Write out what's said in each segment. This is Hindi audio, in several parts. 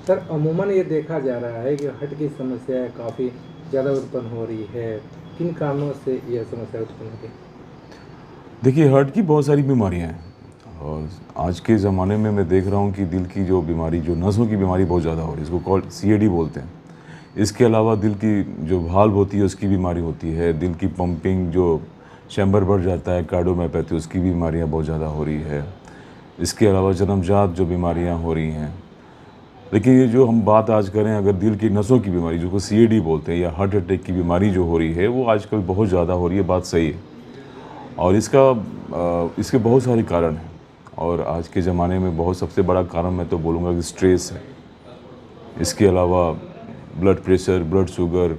सर अमूमन ये देखा जा रहा है कि हार्ट की समस्या काफ़ी ज़्यादा उत्पन्न हो रही है। किन कारणों से यह समस्या उत्पन्न होती है? देखिए, हार्ट की बहुत सारी बीमारियाँ हैं और आज के ज़माने में मैं देख रहा हूँ कि दिल की जो बीमारी, जो नसों की बीमारी बहुत ज़्यादा हो रही है, इसको कॉल्ड सीएडी बोलते हैं। इसके अलावा दिल की जो वाल्व होती है उसकी बीमारी होती है, दिल की पंपिंग जो चैम्बर बढ़ जाता है, कार्डियोमायोपैथी, उसकी बीमारियाँ बहुत ज़्यादा हो रही है। इसके अलावा जन्मजात जो बीमारियाँ हो रही हैं। लेकिन ये जो हम बात आज करें, अगर दिल की नसों की बीमारी जिसको सीएडी बोलते हैं या हार्ट अटैक की बीमारी जो हो रही है, वो आजकल बहुत ज़्यादा हो रही है, बात सही है। और इसके बहुत सारे कारण हैं और आज के ज़माने में बहुत सबसे बड़ा कारण मैं तो बोलूँगा कि स्ट्रेस है। इसके अलावा blood pressure, blood sugar,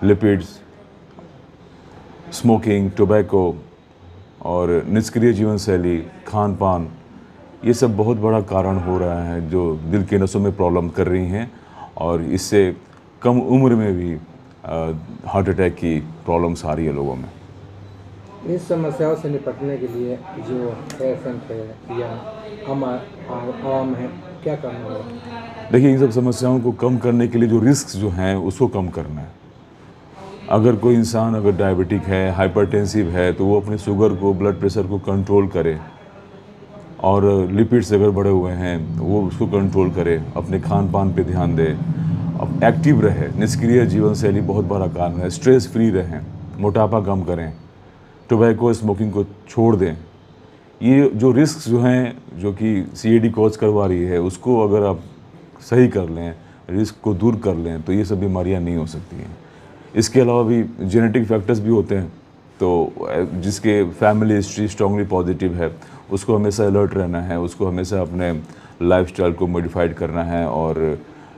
lipids, smoking, tobacco और निष्क्रिय जीवन शैली, खान-पान, ये सब बहुत बड़ा कारण हो रहा है जो दिल की नसों में प्रॉब्लम कर रही हैं और इससे कम उम्र में भी हार्ट अटैक की प्रॉब्लम्स आ रही है लोगों में। इन समस्याओं से निपटने के लिए जो पेशेंट है या हम आवाम है, क्या करना होगा? देखिए, इन सब समस्याओं को कम करने के लिए जो रिस्क जो हैं उसको कम करना है। अगर कोई इंसान अगर डायबिटिक है, हाइपरटेंसिव है, तो वो अपने शुगर को, ब्लड प्रेशर को कंट्रोल करे और लिपिड्स अगर बढ़े हुए हैं वो उसको कंट्रोल करे, अपने खान पान पे ध्यान दे, अब एक्टिव रहे। निष्क्रिय जीवन शैली बहुत बड़ा कारण है। स्ट्रेस फ्री रहें, मोटापा कम करें, टोबैको स्मोकिंग को छोड़ दें। ये जो रिस्क जो हैं जो कि सीएडी कॉज करवा रही है, उसको अगर आप सही कर लें, रिस्क को दूर कर लें, तो ये सब बीमारियां नहीं हो सकती हैं। इसके अलावा भी जेनेटिक फैक्टर्स भी होते हैं, तो जिसके फैमिली हिस्ट्री स्ट्रांगली पॉजिटिव है, उसको हमेशा अलर्ट रहना है, उसको हमेशा अपने लाइफस्टाइल को मॉडिफाइड करना है और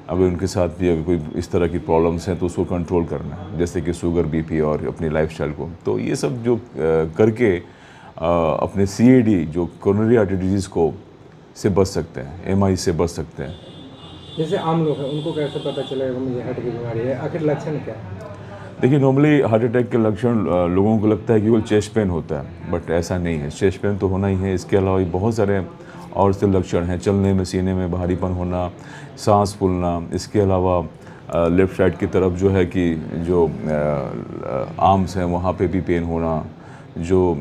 अगर उनके साथ भी अगर कोई इस तरह की प्रॉब्लम्स हैं तो उसको कंट्रोल करना है, जैसे कि शुगर, बीपी और अपनी लाइफस्टाइल को। तो ये सब जो करके अपने सीएडी जो कोरोनरी आर्टरी डिजीज़ को से बच सकते हैं, एमआई से बच सकते हैं। जैसे आम लोग हैं, उनको कैसे पता चलेगा मुझे हार्ट की बीमारी है? आखिर लक्षण क्या है? देखिए, नॉर्मली हार्ट अटैक के लक्षण लोगों को लगता है कि वो चेस्ट पेन होता है, बट ऐसा नहीं है। चेस्ट पेन तो होना ही है, इसके अलावा भी बहुत सारे और से लक्षण हैं। चलने में, सीने में भारीपन होना, सांस फूलना, इसके अलावा लेफ़्ट साइड की तरफ जो है कि जो आर्म्स हैं वहाँ पे भी पेन होना, जो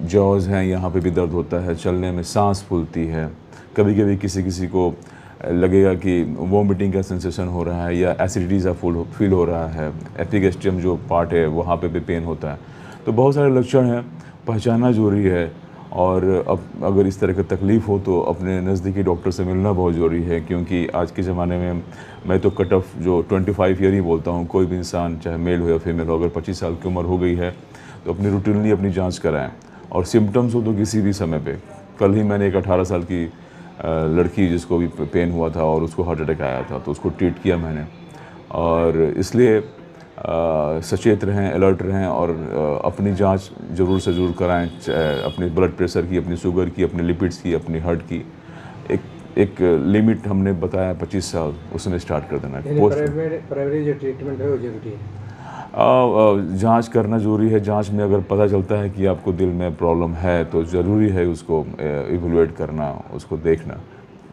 जॉज़ हैं यहाँ पे भी दर्द होता है, चलने में सांस फूलती है, कभी कभी किसी किसी को लगेगा कि वॉमिटिंग का सेंसेशन हो रहा है या एसिडिटी सा फील हो रहा है, एपिगैस्ट्रियम जो पार्ट है वहाँ पे भी पेन होता है। तो बहुत सारे लक्षण हैं, पहचानना ज़रूरी है और अब अगर इस तरह की तकलीफ़ हो तो अपने नज़दीकी डॉक्टर से मिलना बहुत ज़रूरी है, क्योंकि आज के ज़माने में मैं तो कट ऑफ जो 25 ईयर ही बोलता हूँ। कोई भी इंसान चाहे मेल हो या फीमेल हो, अगर 25 साल की उम्र हो गई है तो अपनी रूटीनली अपनी जाँच कराएँ और सिम्टम्स हो तो किसी भी समय पर। कल ही मैंने एक 18 साल की लड़की जिसको भी पेन हुआ था और उसको हार्ट अटैक आया था, तो उसको ट्रीट किया मैंने। और इसलिए सचेत रहें, अलर्ट रहें और अपनी जांच ज़रूर से ज़रूर कराएं, अपने ब्लड प्रेशर की, अपनी शुगर की, अपने लिपिड्स की, अपनी हार्ट की। एक लिमिट हमने बताया 25 साल, उसमें स्टार्ट कर देना। प्राइमरी जो ट्रीटमेंट है वो जरूरी है। जांच करना ज़रूरी है। जांच में अगर पता चलता है कि आपको दिल में प्रॉब्लम है तो ज़रूरी है उसको इवैल्यूएट करना, उसको देखना।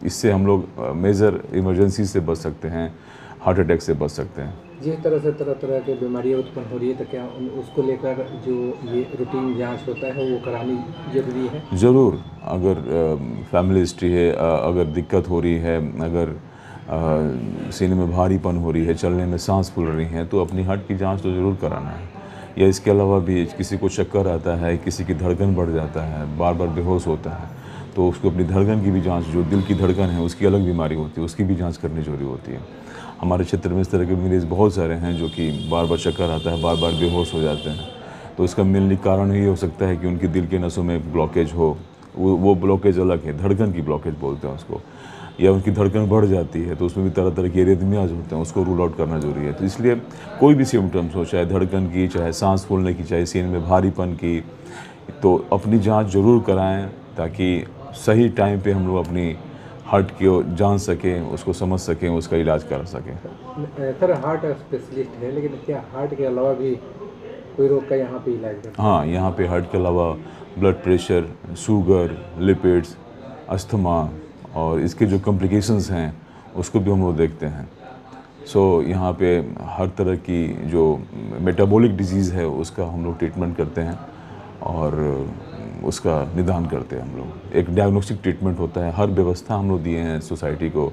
इससे हम लोग मेजर इमरजेंसी से बच सकते हैं, हार्ट अटैक से बच सकते हैं। जिस तरह से तरह तरह की बीमारियाँ उत्पन्न हो रही है, तो क्या उसको लेकर जो ये रूटीन जांच होता है वो करानी ज़रूरी है? ज़रूर। अगर फैमिली हिस्ट्री है, अगर दिक्कत हो रही है, अगर सीने में भारीपन हो रही है, चलने में सांस फूल रही हैं, तो अपनी हार्ट की जांच तो ज़रूर कराना है। या इसके अलावा भी किसी को चक्कर आता है, किसी की धड़कन बढ़ जाता है, बार बार बेहोश होता है, तो उसको अपनी धड़कन की भी जांच, जो दिल की धड़कन है उसकी अलग बीमारी होती है, उसकी भी जांच करनी ज़रूरी होती है। हमारे क्षेत्र में इस तरह के मरीज़ बहुत सारे हैं जो कि बार बार चक्कर आता है, बार बार बेहोश हो जाते हैं। तो इसका मेनली कारण ये हो सकता है कि उनकी दिल के नसों में ब्लॉकेज हो। वो ब्लॉकेज अलग है, धड़कन की ब्लॉकेज बोलते हैं उसको, या उनकी धड़कन बढ़ जाती है तो उसमें भी तरह तरह के एरिथमियाज होते हैं, उसको रूल आउट करना ज़रूरी है। तो इसलिए कोई भी सिम्टम्स हो, चाहे धड़कन की, चाहे सांस फूलने की, चाहे सीने में भारीपन की, तो अपनी जांच ज़रूर कराएं ताकि सही टाइम पे हम लोग अपनी हार्ट को जान सकें, उसको समझ सकें, उसका इलाज करा सकें। सर हार्ट स्पेशलिस्ट है, लेकिन क्या हार्ट के अलावा भी कोई रोग का यहाँ पे इलाज है? हाँ, यहाँ पे हार्ट के अलावा blood pressure, sugar, lipids, asthma और इसके जो कॉम्प्लिकेशंस हैं उसको भी हम लोग देखते हैं। सो यहाँ पे हर तरह की जो मेटाबॉलिक डिजीज़ है उसका हम लोग ट्रीटमेंट करते हैं और उसका निदान करते हैं हम लोग। एक डायग्नोस्टिक ट्रीटमेंट होता है, हर व्यवस्था हम लोग दिए हैं सोसाइटी को,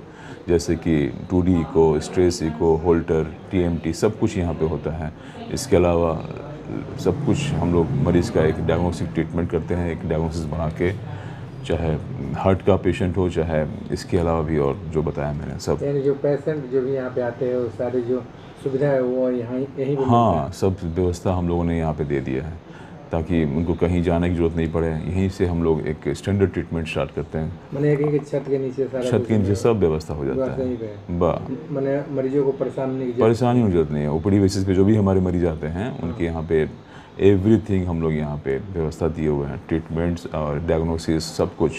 जैसे कि 2D echo, stress echo, Holter, TMT, सब कुछ यहाँ पे होता है। इसके अलावा सब कुछ हम लोग मरीज़ का एक डायग्नोस्टिक ट्रीटमेंट करते हैं, एक डायग्नोसिस बना के, चाहे हार्ट का पेशेंट हो चाहे इसके अलावा भी और जो बताया मैंने सब। यानी जो पेशेंट जो भी यहाँ पे आते हैं वो सारी जो सुविधा है वो यहाँ यहीं पे मिलता है? हाँ, सब व्यवस्था हम लोगों ने यहाँ पे दे दिया है ताकि उनको कहीं जाने की ज़रूरत नहीं पड़े। यहीं से हम लोग एक स्टैंडर्ड ट्रीटमेंट स्टार्ट करते हैं। मैंने एक छत के नीचे सारा छत के नीचे सब व्यवस्था हो जाता बस है। यहीं पे बा मैंने मरीजों को परेशानी की परेशानी की जरूरत नहीं है। ओपीडी बेसिस पे जो भी हमारे मरीज आते हैं उनके यहाँ पे एवरीथिंग हम लोग यहाँ पे व्यवस्था दिए हुए हैं, ट्रीटमेंट्स और डायग्नोसिस सब कुछ,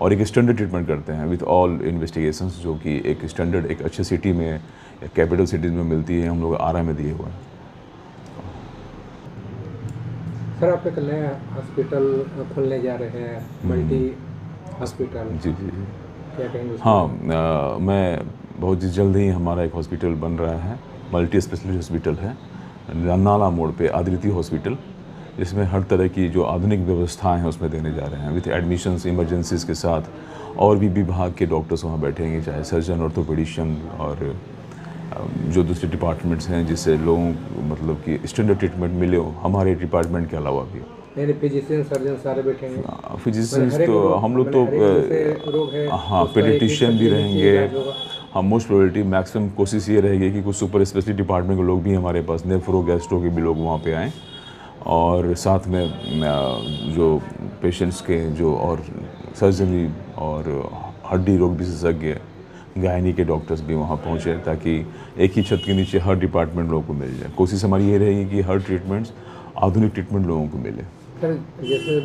और एक स्टैंडर्ड ट्रीटमेंट करते हैं विथ ऑल इन्वेस्टिगेशंस, जो कि एक स्टैंडर्ड एक अच्छे सिटी में या कैपिटल सिटीज़ में मिलती है, हम लोग आरा में दिए हुए हैं। सर आप एक नया हॉस्पिटल खोलने जा रहे हैं, मल्टी हॉस्पिटल, जी जी जी। क्या कहेंगे उसके हाँ, मैं बहुत जल्द ही हमारा एक हॉस्पिटल बन रहा है, मल्टी स्पेशलिटी हॉस्पिटल है नाला मोड़ पे, आदित्य हॉस्पिटल, जिसमें हर तरह की जो आधुनिक व्यवस्थाएं हैं उसमें देने जा रहे हैं विथ एडमिशन्स, इमरजेंसीज के साथ, और भी विभाग के डॉक्टर्स वहाँ बैठेंगे, चाहे सर्जन, ऑर्थोपेडिशियन और जो दूसरे डिपार्टमेंट्स हैं, जिससे लोगों को मतलब कि स्टैंडर्ड ट्रीटमेंट मिले हमारे डिपार्टमेंट के अलावा भी। यानी फिजिशियन, सर्जन सारे बैठेंगे? फिजिशियंस तो हम लोग तो हाँ, पेडिट्रिशियन भी रहेंगे। हाँ, मोस्ट प्रोबेबिलिटी मैक्सिमम कोशिश ये रहेगी कि कुछ सुपर स्पेशलिटी डिपार्टमेंट के लोग भी हमारे पास, नेफ्रो, गैस्ट्रो के भी लोग वहाँ पे आएँ, और साथ में जो पेशेंट्स के जो और सर्जरी और हड्डी रोग विशेषज्ञ, गायनी के डॉक्टर्स भी वहाँ पहुँचे, ताकि एक ही छत के नीचे हर डिपार्टमेंट लोगों को मिल जाए। कोशिश हमारी ये रहेगी कि हर ट्रीटमेंट्स, आधुनिक ट्रीटमेंट लोगों को मिले। सर जैसे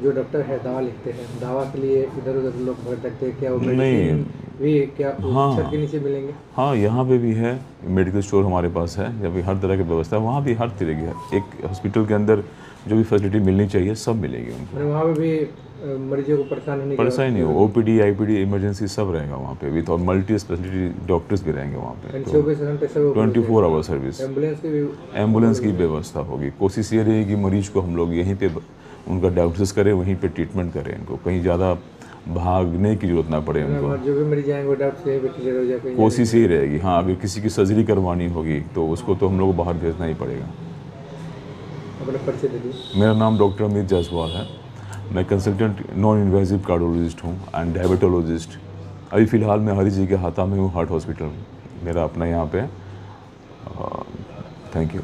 जो डॉक्टर है दवा लिखते हैं, दवा के लिए इधर उधर लोग भटकते हैं, क्या वो मेडिसिन भी क्या हाँ, छत के नीचे मिलेंगे? हाँ, यहाँ पे भी है, मेडिकल स्टोर हमारे पास है, या फिर हर तरह की व्यवस्था है, वहाँ भी हर तरह की है। एक हॉस्पिटल के अंदर जो भी फैसिलिटी मिलनी चाहिए सब मिलेगी उनको। वहाँ पे भी मरीजों को परेशानी नहीं हो, OPD, IPD, इमरजेंसी सब रहेगा वहाँ पे विथ, और मल्टी स्पेशलिटी डॉक्टर्स भी रहेंगे वहाँ पे। 24 घंटे सब 24 आवर सर्विस, एम्बुलेंस की व्यवस्था होगी। कोशिश ये रहेगी कि मरीज को हम लोग यहीं पे उनका डायग्नोसिस करें, वहीं पे ट्रीटमेंट करें, इनको कहीं ज़्यादा भागने की जरूरत ना पड़े उनको। जो भी मरीज आएंगे डॉक्टर से क्लियर हो जाए। कोशिश यही रहेगी। हाँ, अगर किसी की सर्जरी करवानी होगी तो उसको तो हम लोग बाहर भेजना ही पड़ेगा। अपना परिचय दे दीजिए। मेरा नाम डॉक्टर अमित जायसवाल है। मैं कंसल्टेंट नॉन इन्वेजिव कार्डियोलॉजिस्ट हूँ एंड डायबिटोलॉजिस्ट। अभी फ़िलहाल मैं हरी जी के हाथा में हूँ, हार्ट हॉस्पिटल मेरा अपना यहाँ पे। Thank you.